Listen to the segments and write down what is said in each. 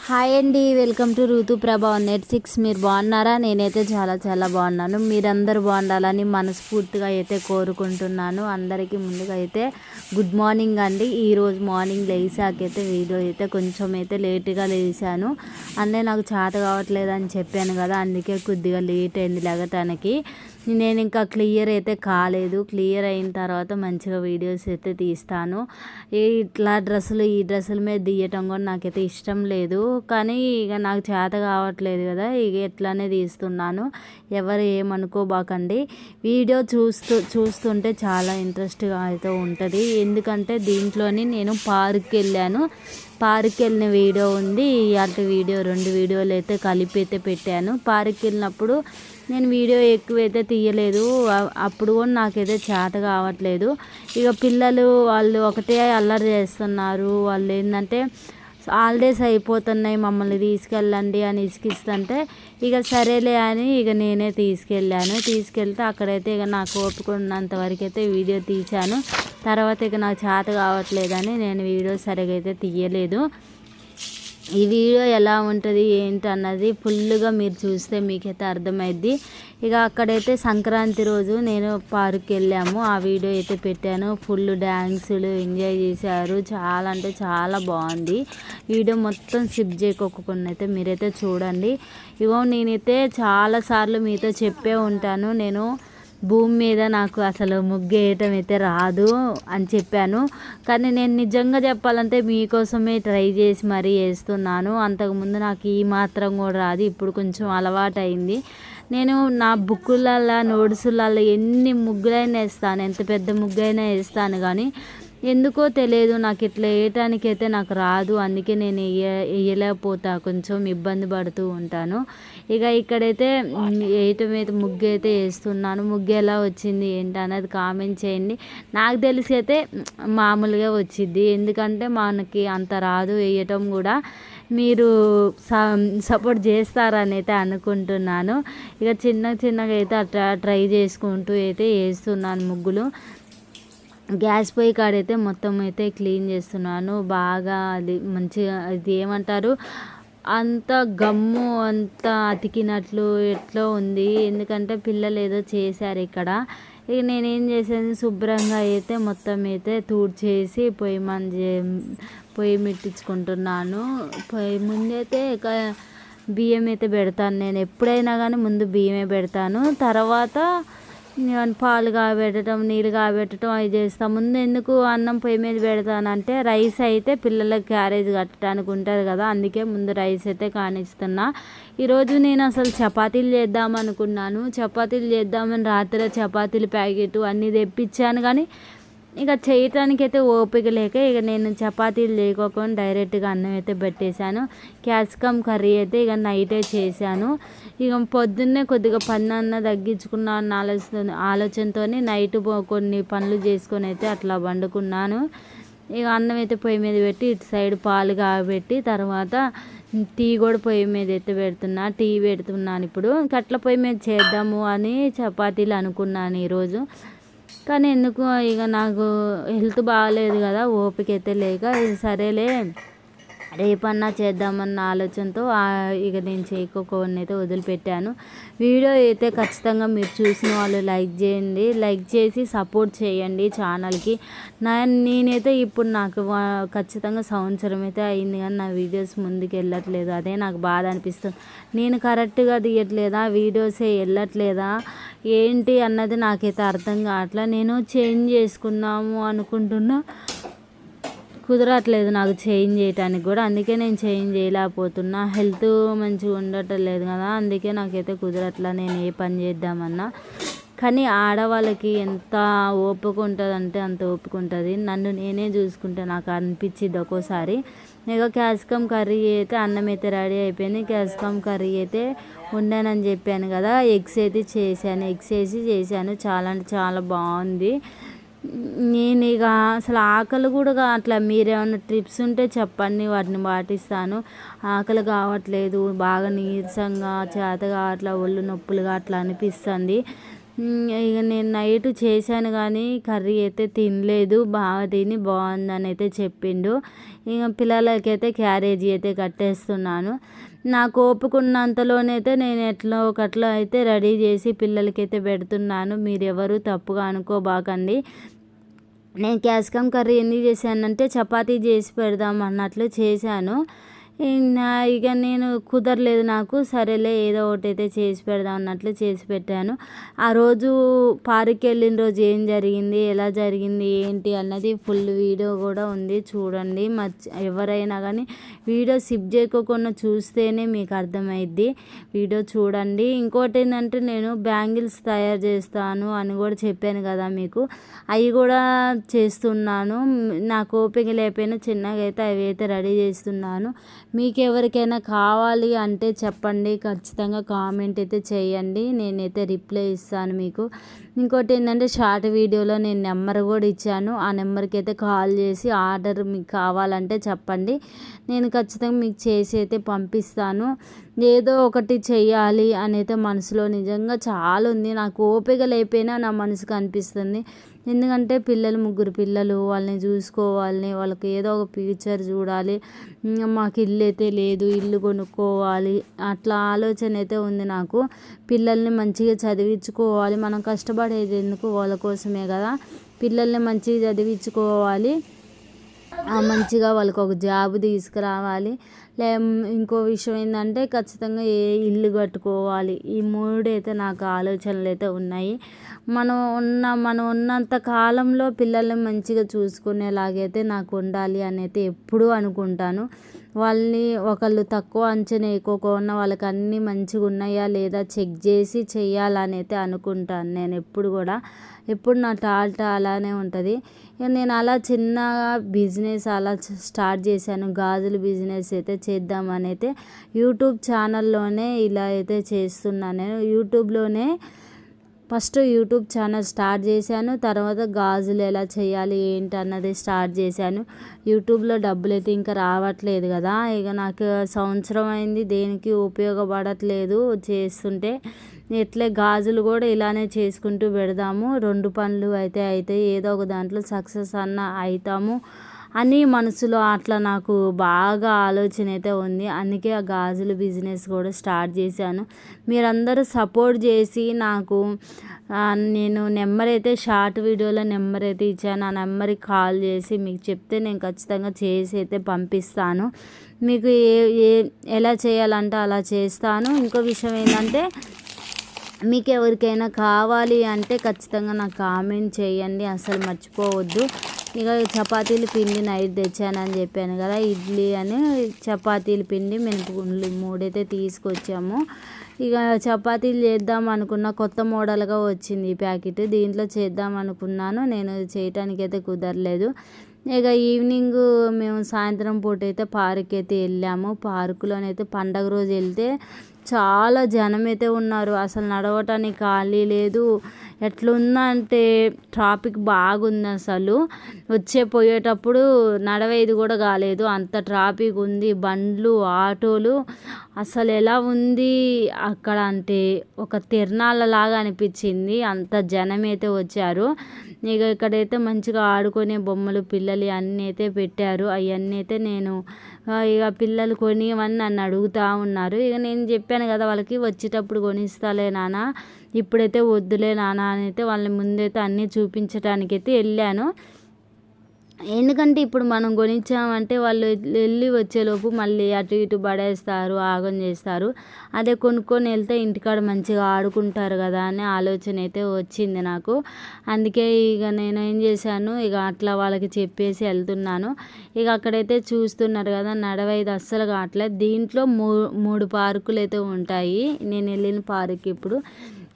Hi అండి, welcome to ఋతు ప్రభా 186. మీరు బాగున్నారా? నేనైతే చాలా చాలా బాగున్నాను. మీరందరూ బాగుండాలని మనస్ఫూర్తిగా అయితే కోరుకుంటున్నాను. అందరికీ ముందుగా అయితే గుడ్ మార్నింగ్ అండి. ఈరోజు మార్నింగ్ లేచాకైతే వీడియో అయితే కొంచెం అయితే లేట్గా లేచాను. అంటే నాకు చేత కావట్లేదు అని చెప్పాను కదా, అందుకే కొద్దిగా లేట్ అయింది లేగటానికి. నేను ఇంకా క్లియర్ అయితే కాలేదు. క్లియర్ అయిన తర్వాత మంచిగా వీడియోస్ అయితే తీస్తాను. ఇట్లా ఈ డ్రెస్సుల మీద తీయటం కూడా నాకైతే ఇష్టం లేదు, కానీ ఇక నాకు చేత కావట్లేదు కదా, ఇక ఎట్లానే తీస్తున్నాను. ఎవరు ఏమనుకోబాకండి. వీడియో చూస్తుంటే చాలా ఇంట్రెస్ట్గా అయితే ఉంటుంది. ఎందుకంటే దీంట్లోని నేను పార్క్కి వెళ్ళాను. పార్క్కి వెళ్ళిన వీడియో ఉంది, ఇలాంటి వీడియో 2 వీడియోలు అయితే కలిపి అయితే పెట్టాను. పార్క్కి వెళ్ళినప్పుడు నేను వీడియో ఎక్కువైతే తీయలేదు. అప్పుడు కూడా నాకైతే చేత కావట్లేదు. ఇక పిల్లలు వాళ్ళు ఒకటే అల్లరి చేస్తున్నారు. వాళ్ళు ఏంటంటే హాలిడేస్ అయిపోతున్నాయి, మమ్మల్ని తీసుకెళ్ళండి అని ఇసుకిస్తుంటే ఇక సరేలే అని ఇక నేనే తీసుకెళ్తే అక్కడైతే ఇక నాకు ఓపిక ఉన్నంత వరకు అయితే వీడియో తీశాను. తర్వాత ఇక నాకు చేత కావట్లేదని నేను వీడియో సరిగా అయితే తీయలేదు. ఈ వీడియో ఎలా ఉంటుంది ఏంటి అన్నది ఫుల్గా మీరు చూస్తే మీకైతే అర్థమైద్ది. ఇక అక్కడైతే సంక్రాంతి రోజు నేను పార్క్కి వెళ్ళాము. ఆ వీడియో అయితే పెట్టాను. ఫుల్ డ్యాన్సులు ఎంజాయ్ చేశారు. చాలా అంటే చాలా బాగుంది. వీడియో మొత్తం స్కిప్ చేయకోకుండా అయితే మీరైతే చూడండి. ఇగో నేనైతే చాలాసార్లు మీతో చెప్పే ఉంటాను, నేను భూమి మీద నాకు అసలు ముగ్గు వేయటం అయితే రాదు అని చెప్పాను. కానీ నేను నిజంగా చెప్పాలంటే మీకోసమే ట్రై చేసి మరీ వేస్తున్నాను. అంతకుముందు నాకు ఈ మాత్రం కూడా రాదు, ఇప్పుడు కొంచెం అలవాటు అయింది. నేను నా బుక్కులల్లో నోట్సులలో ఎన్ని ముగ్గులైనా వేస్తాను, ఎంత పెద్ద ముగ్గైనా వేస్తాను, కానీ ఎందుకో తెలియదు నాకు ఇట్లా వేయటానికైతే నాకు రాదు. అందుకే నేను వేయలేకపోతా, కొంచెం ఇబ్బంది పడుతూ ఉంటాను. ఇక ఇక్కడైతే వేయటం అయితే ముగ్గు అయితే వేస్తున్నాను. ముగ్గు ఎలా వచ్చింది ఏంటి అనేది కామెంట్ చేయండి. నాకు తెలిసి అయితే మామూలుగా వచ్చింది, ఎందుకంటే మనకి అంత రాదు వేయటం కూడా. మీరు సపోర్ట్ చేస్తారని అయితే అనుకుంటున్నాను. ఇక చిన్నగా అయితే అట్లా ట్రై చేసుకుంటూ అయితే వేస్తున్నాను ముగ్గులు. గ్యాస్ పొయ్యి కాడైతే మొత్తం అయితే క్లీన్ చేస్తున్నాను బాగా. అది మంచిగా అది ఏమంటారు, అంత గమ్ము అంత అతికినట్లు ఎట్లా ఉంది, ఎందుకంటే పిల్లలు ఏదో చేశారు ఇక్కడ. ఇక నేనేం చేశాను, శుభ్రంగా అయితే మొత్తం అయితే తూడ్చేసి పొయ్యి ముట్టించుకుంటున్నాను. పొయ్యి ముందైతే బియ్యం అయితే పెడతాను. నేను ఎప్పుడైనా కానీ ముందు బియ్యమే పెడతాను, తర్వాత పాలు కాబెట్టడం నీళ్ళు కాబెట్టడం అవి చేస్తాను. ముందు ఎందుకు అన్నం పొయ్యి మీద పెడతానంటే రైస్ అయితే పిల్లలకి క్యారేజ్ కట్టడానికి ఉంటుంది కదా, అందుకే ముందు రైస్ అయితే కానిస్తున్నా. ఈరోజు నేను అసలు చపాతీలు చేద్దామని రాత్రి చపాతీలు ప్యాకెట్ అన్నీ తెప్పించాను, కానీ ఇక చేయటానికి అయితే ఓపిక లేక ఇక నేను చపాతీలు చేయకోకుండా డైరెక్ట్గా అన్నం అయితే పెట్టేశాను. క్యాప్సికమ్ కర్రీ అయితే ఇక నైటే చేశాను. ఇక పొద్దున్నే కొద్దిగా పని అన్న తగ్గించుకున్నాను ఆలోచనతో నైట్ కొన్ని పనులు చేసుకొని అయితే అట్లా వండుకున్నాను. ఇక అన్నం అయితే పొయ్యి మీద పెట్టి ఇటు సైడ్ పాలు కాబెట్టి తర్వాత టీ కూడా పొయ్యి మీద అయితే టీ పెడుతున్నాను. ఇప్పుడు కట్ల పొయ్యి మీద చేద్దాము అని చపాతీలు అనుకున్నాను ఈరోజు, కానీ ఎందుకు ఇక నాకు హెల్త్ బాగాలేదు కదా, ఓపిక అయితే లేక సరేలే రేపన్నా చేద్దామన్న ఆలోచనతో ఇక నేను చేయకోకుండా అయితే వదిలిపెట్టాను. వీడియో అయితే ఖచ్చితంగా మీరు చూసిన వాళ్ళు లైక్ చేయండి, లైక్ చేసి సపోర్ట్ చేయండి ఛానల్కి. నేనైతే ఇప్పుడు నాకు ఖచ్చితంగా సంవత్సరం అయితే అయింది, కానీ నా వీడియోస్ ముందుకు వెళ్ళట్లేదు. అదే నాకు బాధ అనిపిస్తుంది. నేను కరెక్ట్గా తీయట్లేదా, వీడియోసే వెళ్ళట్లేదా ఏంటి అన్నది నాకైతే అర్థం కావట్లా. నేను చేంజ్ చేసుకున్నాము అనుకుంటున్నా, కుదరట్లేదు నాకు చేంజ్ చేయడానికి కూడా, అందుకే నేను చేంజ్ చేయలేకపోతున్నా. హెల్త్ మంచిగా ఉండటం లేదు కదా, అందుకే నాకైతే కుదరట్లా నేను ఏ పని చేద్దామన్నా. కానీ ఆడవాళ్ళకి ఎంత ఓపిక ఉంటుందంటే అంత ఓపిక ఉంటుంది. నన్ను నేనే చూసుకుంటే నాకు అనిపించింది ఒక్కోసారి. ఇక క్యాప్సికమ్ కర్రీ అయితే అన్నం అయితే రెడీ అయిపోయింది. క్యాప్సికమ్ కర్రీ అయితే వండానని చెప్పాను కదా, ఎగ్స్ అయితే ఎగ్స్ వేసి చేశాను. చాలా అంటే చాలా బాగుంది. నేను ఇక అసలు ఆకలి కూడా అట్లా, మీరేమన్నా ట్రిప్స్ ఉంటే చెప్పండి, వాటిని పాటిస్తాను. ఆకలి కావట్లేదు, బాగా నీరసంగా చేత కావట్లా, ఒళ్ళు నొప్పులుగా అట్లా అనిపిస్తుంది. ఇక నేను నైట్ చేశాను కానీ కర్రీ అయితే తినలేదు. బాగా తిని బాగుందని అయితే చెప్పిండు. ఇక పిల్లలకైతే క్యారేజీ అయితే కట్టేస్తున్నాను. నాకు ఓపిక ఉన్నంతలోనైతే నేను ఎట్లా ఒకట్లా అయితే రెడీ చేసి పిల్లలకైతే పెడుతున్నాను. మీరెవరు తప్పుగా అనుకోబాకండి. నేను క్యాప్సికం కర్రీ ఎందుకు చేశానంటే చపాతీ చేసి పెడదాం అన్నట్లు చేశాను. ఇక నేను కుదరలేదు నాకు. సరేలే ఏదో ఒకటి అయితే చేసి పెడదాం అన్నట్లు చేసి పెట్టాను. ఆ రోజు పార్క్కి వెళ్ళిన రోజు ఏం జరిగింది, ఎలా జరిగింది, ఏంటి అన్నది ఫుల్ వీడియో కూడా ఉంది, చూడండి. ఎవరైనా కానీ వీడియో స్కిప్ చేయకుండా చూస్తేనే మీకు అర్థమైద్ది. వీడియో చూడండి. ఇంకోటి ఏంటంటే నేను బ్యాంగిల్స్ తయారు చేస్తాను అని కూడా చెప్పాను కదా మీకు. అవి కూడా చేస్తున్నాను. నాకు ఓపిక లేకపోయినా చిన్నగా అయితే అవి అయితే రెడీ చేస్తున్నాను. మీకు ఎవరికైనా కావాలి అంటే చెప్పండి, ఖచ్చితంగా కామెంట్ అయితే చేయండి, నేనైతే రిప్లై ఇస్తాను మీకు. ఇంకోటి ఏంటంటే షార్ట్ వీడియోలో నేను నెంబర్ కూడా ఇచ్చాను. ఆ నెంబర్కి అయితే కాల్ చేసి ఆర్డర్ మీకు కావాలంటే చెప్పండి, నేను ఖచ్చితంగా మీకు చేసి అయితే పంపిస్తాను. ఏదో ఒకటి చెయ్యాలి అని అయితే మనసులో నిజంగా చాలా ఉంది. నాకు ఓపిక లేకపోయినా నా మనసుకు అనిపిస్తుంది. ఎందుకంటే ముగ్గురు పిల్లలు, వాళ్ళని చూసుకోవాలి, వాళ్ళకి ఏదో ఒక ఫ్యూచర్ చూడాలి. మాకు ఇల్లు అయితే లేదు, ఇల్లు కొనుక్కోవాలి, అట్లా ఆలోచన అయితే ఉంది నాకు. పిల్లల్ని మంచిగా చదివించుకోవాలి. మనం కష్టపడేది ఎందుకు, వాళ్ళ కోసమే కదా. పిల్లల్ని మంచిగా చదివించుకోవాలి, మంచిగా వాళ్ళకి ఒక జాబ్ తీసుకురావాలి. ఇంకో విషయం ఏంటంటే ఖచ్చితంగా ఇల్లు కట్టుకోవాలి. ఈ మూడైతే నాకు ఆలోచనలు అయితే ఉన్నాయి. మనం ఉన్నంత కాలంలో పిల్లల్ని మంచిగా చూసుకునేలాగైతే నాకు ఉండాలి అని అయితే ఎప్పుడూ అనుకుంటాను. వాళ్ళని ఒకళ్ళు తక్కువ అంచనా వేయకోకుండా వాళ్ళకి అన్నీ మంచిగా ఉన్నాయా లేదా చెక్ చేసి చెయ్యాలని అయితే అనుకుంటాను నేను ఎప్పుడు కూడా. ఎప్పుడు నా టాల్ట్ అలానే ఉంటుంది. నేను అలా చిన్నగా బిజినెస్ అలా స్టార్ట్ చేశాను. గాజుల బిజినెస్ అయితే చేద్దామని అయితే యూట్యూబ్ ఛానల్లోనే ఇలా అయితే చేస్తున్నాను. నేను యూట్యూబ్లోనే ఫస్ట్ యూట్యూబ్ ఛానల్ స్టార్ట్ చేశాను. తర్వాత గాజులు ఎలా చేయాలి ఏంటి అన్నది స్టార్ట్ చేశాను. యూట్యూబ్లో డబ్బులు అయితే ఇంకా రావట్లేదు కదా. ఇక నాకు సంవత్సరం అయింది, దేనికి ఉపయోగపడట్లేదు చేస్తుంటే. ఎట్లే గాజులు కూడా ఇలానే చేసుకుంటూ పెడదాము, 2 పనులు అయితే అవుతాయి, ఏదో ఒక దాంట్లో సక్సెస్ అన్న అవుతాము అని మనసులో అట్లా నాకు బాగా ఆలోచన అయితే ఉంది. అందుకే ఆ గాజుల బిజినెస్ కూడా స్టార్ట్ చేశాను. మీరందరూ సపోర్ట్ చేసి నాకు నేను నెంబర్ అయితే షార్ట్ వీడియోలో నెంబర్ అయితే ఇచ్చాను. ఆ నెంబర్కి కాల్ చేసి మీకు చెప్తే నేను ఖచ్చితంగా చేసి అయితే పంపిస్తాను. మీకు ఎలా చేయాలంటే అలా చేస్తాను. ఇంకో విషయం ఏంటంటే మీకు ఎవరికైనా కావాలి అంటే ఖచ్చితంగా నాకు కామెంట్ చేయండి, అసలు మర్చిపోవద్దు. ఇక చపాతీలు పిండి నైట్ తెచ్చానని చెప్పాను కదా, ఇడ్లీ అని చపాతీలు పిండి మినపగుండ్లు 3 అయితే తీసుకొచ్చాము. ఇక చపాతీలు చేద్దాం అనుకున్న, కొత్త మోడల్గా వచ్చింది ఈ ప్యాకెట్, దీంట్లో చేద్దాం అనుకున్నాను. నేను చేయటానికి అయితే కుదరలేదు. ఇక ఈవినింగ్ మేము సాయంత్రం పూట అయితే పార్క్ అయితే వెళ్ళాము. పార్కులోనైతే పండగ రోజు వెళ్తే చాలా జనం అయితే ఉన్నారు. అసలు నడవటానికి ఖాళీ లేదు. ఎట్లుందంటే ట్రాఫిక్ బాగుంది. అసలు పోయేటప్పుడు నడవేది కూడా కాలేదు, అంత ట్రాఫిక్ ఉంది. బండ్లు, ఆటోలు, అసలు ఎలా ఉంది అక్కడ అంటే ఒక తిరణాలలాగా అనిపించింది. అంత జనం అయితే వచ్చారు. ఇక ఇక్కడైతే మంచిగా ఆడుకునే బొమ్మలు పిల్లలు అన్నీ అయితే పెట్టారు. అవన్నీ అయితే నేను ఇక పిల్లలు కొనివని నన్ను అడుగుతూ ఉన్నారు. ఇక నేను చెప్పాను కదా వాళ్ళకి, వచ్చేటప్పుడు కొనిస్తాలే నాన్న, ఇప్పుడైతే వద్దులే నాన్న అని అయితే వాళ్ళని ముందైతే అన్నీ చూపించడానికైతే వెళ్ళాను. ఎందుకంటే ఇప్పుడు మనం కొనిచ్చామంటే వాళ్ళు వెళ్ళి వచ్చేలోపు మళ్ళీ అటు ఇటు పడేస్తారు, ఆగం చేస్తారు. అదే కొనుక్కొని వెళ్తే ఇంటికాడ మంచిగా ఆడుకుంటారు కదా అనే ఆలోచన అయితే వచ్చింది నాకు. అందుకే ఇక నేను ఏం చేశాను, ఇక అట్లా వాళ్ళకి చెప్పేసి వెళ్తున్నాను. ఇక అక్కడైతే చూస్తున్నారు కదా, నడవైదు అస్సలు కావట్లేదు. దీంట్లో 3 పార్కులు అయితే ఉంటాయి. నేను వెళ్ళిన పార్క్ ఇప్పుడు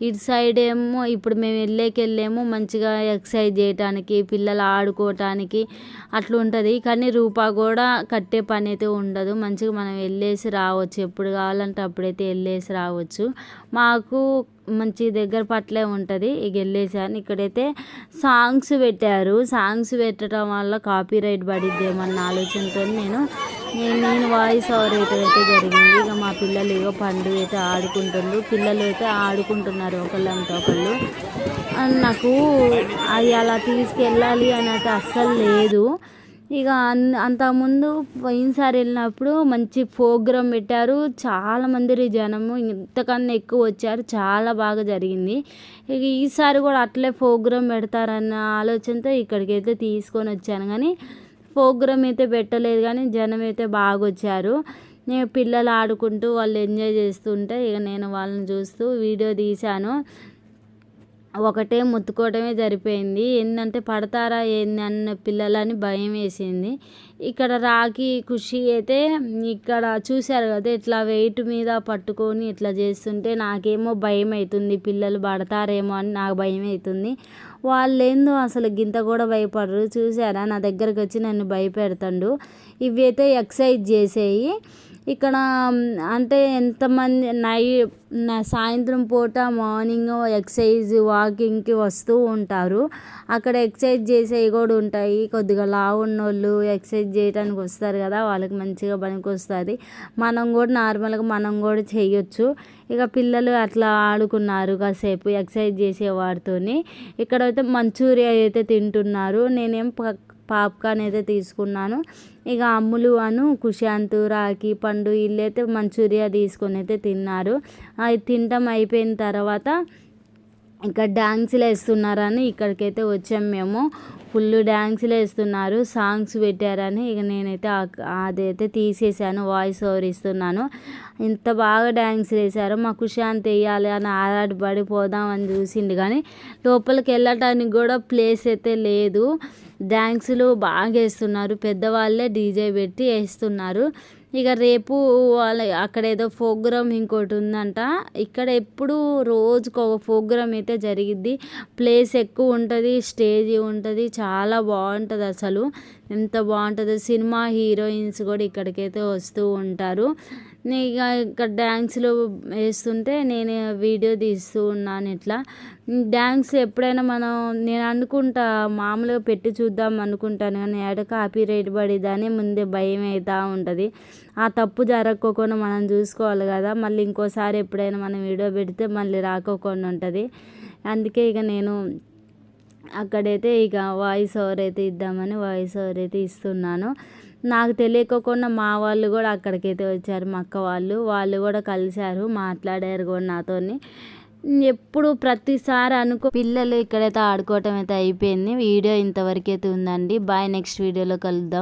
ఇటు సైడ్ ఏమో ఇప్పుడు మేము వెళ్ళేమో మంచిగా ఎక్సర్సైజ్ చేయడానికి, పిల్లలు ఆడుకోవటానికి అట్లా ఉంటుంది. కానీ రూపాయి కూడా కట్టే పని అయితే ఉండదు. మంచిగా మనం వెళ్ళేసి రావచ్చు, ఎప్పుడు కావాలంటే అప్పుడైతే వెళ్ళేసి రావచ్చు. మాకు మంచి దగ్గర పట్లే ఉంటుంది. ఇక వెళ్ళేసాను. ఇక్కడైతే సాంగ్స్ పెట్టారు. సాంగ్స్ పెట్టడం వల్ల కాపీ రైట్ పడిద్దేమన్న ఆలోచనతో నేను వాయిస్ ఓవర్ అయితే జరిగింది. ఇక మా పిల్లలు ఇక పండు అయితే ఆడుకుంటుండ్రు. పిల్లలు అయితే ఆడుకుంటున్నారు ఒకళ్ళంటే ఒకళ్ళు. నాకు అది అలా తీసుకెళ్ళాలి అని అయితే అస్సలు లేదు. ఇక అంతకుముందు పోయినసారి వెళ్ళినప్పుడు మంచి ప్రోగ్రాం పెట్టారు. చాలామంది జనము ఇంతకన్నా ఎక్కువ వచ్చారు. చాలా బాగా జరిగింది. ఇక ఈసారి కూడా అట్లే ప్రోగ్రాం పెడతారన్న ఆలోచనతో ఇక్కడికి అయితే తీసుకొని వచ్చాను. కానీ ప్రోగ్రాం అయితే పెట్టలేదు, కానీ జనం అయితే బాగా వచ్చారు. నేను పిల్లలు ఆడుకుంటూ వాళ్ళు ఎంజాయ్ చేస్తుంటే ఇక నేను వాళ్ళని చూస్తూ వీడియో తీశాను. ఒకటే ముత్తుకోవటమే సరిపోయింది. ఏంటంటే పడతారా ఏంది అన్న పిల్లలని భయం వేసింది. ఇక్కడ రాఖీ ఖుషి అయితే ఇక్కడ చూశారు కదా, ఇట్లా వెయిట్ మీద పట్టుకొని ఇట్లా చేస్తుంటే నాకేమో భయం అవుతుంది. పిల్లలు పడతారేమో అని నాకు భయం అవుతుంది. వాళ్ళు ఏందో అసలు గింత కూడా భయపడరు. చూసారా, నా దగ్గరకు వచ్చి నన్ను భయపెడతాడు. ఇవి అయితే ఎక్సర్సైజ్ చేసేయి. ఇక్కడ అంటే ఎంతమంది సాయంత్రం పూట మార్నింగ్ ఎక్సర్సైజ్ వాకింగ్కి వస్తూ ఉంటారు. అక్కడ ఎక్సర్సైజ్ చేసేవి కూడా ఉంటాయి. కొద్దిగా లావు ఉన్నోళ్ళు ఎక్సర్సైజ్ చేయడానికి వస్తారు కదా, వాళ్ళకి మంచిగా పనికి వస్తుంది. మనం కూడా నార్మల్గా మనం కూడా చేయొచ్చు. ఇక పిల్లలు అట్లా ఆడుకున్నారు కాసేపు ఎక్సర్సైజ్ చేసే వాడితోని. ఇక్కడైతే మంచూరియా అయితే తింటున్నారు. నేనేం పాప్కార్న్ అయితే తీసుకున్నాను. ఇక అమ్ములు కుశాంత్ రాఖీ పండు వీళ్ళైతే మంచూరియా తీసుకొని అయితే తిన్నారు. అది తినటం అయిపోయిన తర్వాత ఇక్కడ డ్యాన్సులు వేస్తున్నారని ఇక్కడికైతే వచ్చాము మేము. ఫుల్ డ్యాన్సులు వేస్తున్నారు, సాంగ్స్ పెట్టారని ఇక నేనైతే అదైతే తీసేసాను, వాయిస్ ఓవర్ ఇస్తున్నాను. ఇంత బాగా డ్యాన్స్ వేశారు. మా కుశాంత్ వేయాలి అని ఆరాటపడి పోదామని చూసిండు, కానీ లోపలికి వెళ్ళటానికి కూడా ప్లేస్ అయితే లేదు. డ్యాన్సులు బాగా వేస్తున్నారు, పెద్దవాళ్ళే డీజే పెట్టి వేస్తున్నారు. ఇక రేపు వాళ్ళ అక్కడ ఏదో ప్రోగ్రాం ఇంకోటి ఉందంట. ఇక్కడ ఎప్పుడు రోజుకు ఒక ప్రోగ్రాం అయితే జరిగిద్ది. ప్లేస్ ఎక్కువ ఉంటుంది, స్టేజ్ ఉంటుంది, చాలా బాగుంటుంది. అసలు ఎంత బాగుంటుందో. సినిమా హీరోయిన్స్ కూడా ఇక్కడికైతే వస్తూ ఉంటారు. ఇక ఇక్కడ డ్యాన్స్లు వేస్తుంటే నేను వీడియో తీస్తూ ఉన్నాను. ఇట్లా డ్యాన్స్ ఎప్పుడైనా నేను అనుకుంటా మామూలుగా పెట్టి చూద్దాం అనుకుంటాను, కానీ ఏడ కాపీ రైట్ పడిద్దని ముందే భయం అవుతూ ఉంటుంది. ఆ తప్పు జరగకోకుండా మనం చూసుకోవాలి కదా. మళ్ళీ ఇంకోసారి ఎప్పుడైనా మనం వీడియో పెడితే మళ్ళీ రాకోకుండా ఉంటుంది. అందుకే ఇక నేను అక్కడైతే ఇక వాయిస్ ఓవర్ అయితే ఇద్దామని వాయిస్ ఓవర్ అయితే ఇస్తున్నాను. నాకు తెలియకోకుండా మా వాళ్ళు కూడా అక్కడికైతే వచ్చారు. మా అక్క వాళ్ళు కూడా కలిశారు, మాట్లాడారు కూడా నాతోని. ఎప్పుడు ప్రతిసారి పిల్లలు ఇక్కడైతే ఆడుకోవటం అయితే అయిపోయింది. వీడియో ఇంతవరకు అయితే ఉందండి. బాయ్, నెక్స్ట్ వీడియోలో కలుద్దాం.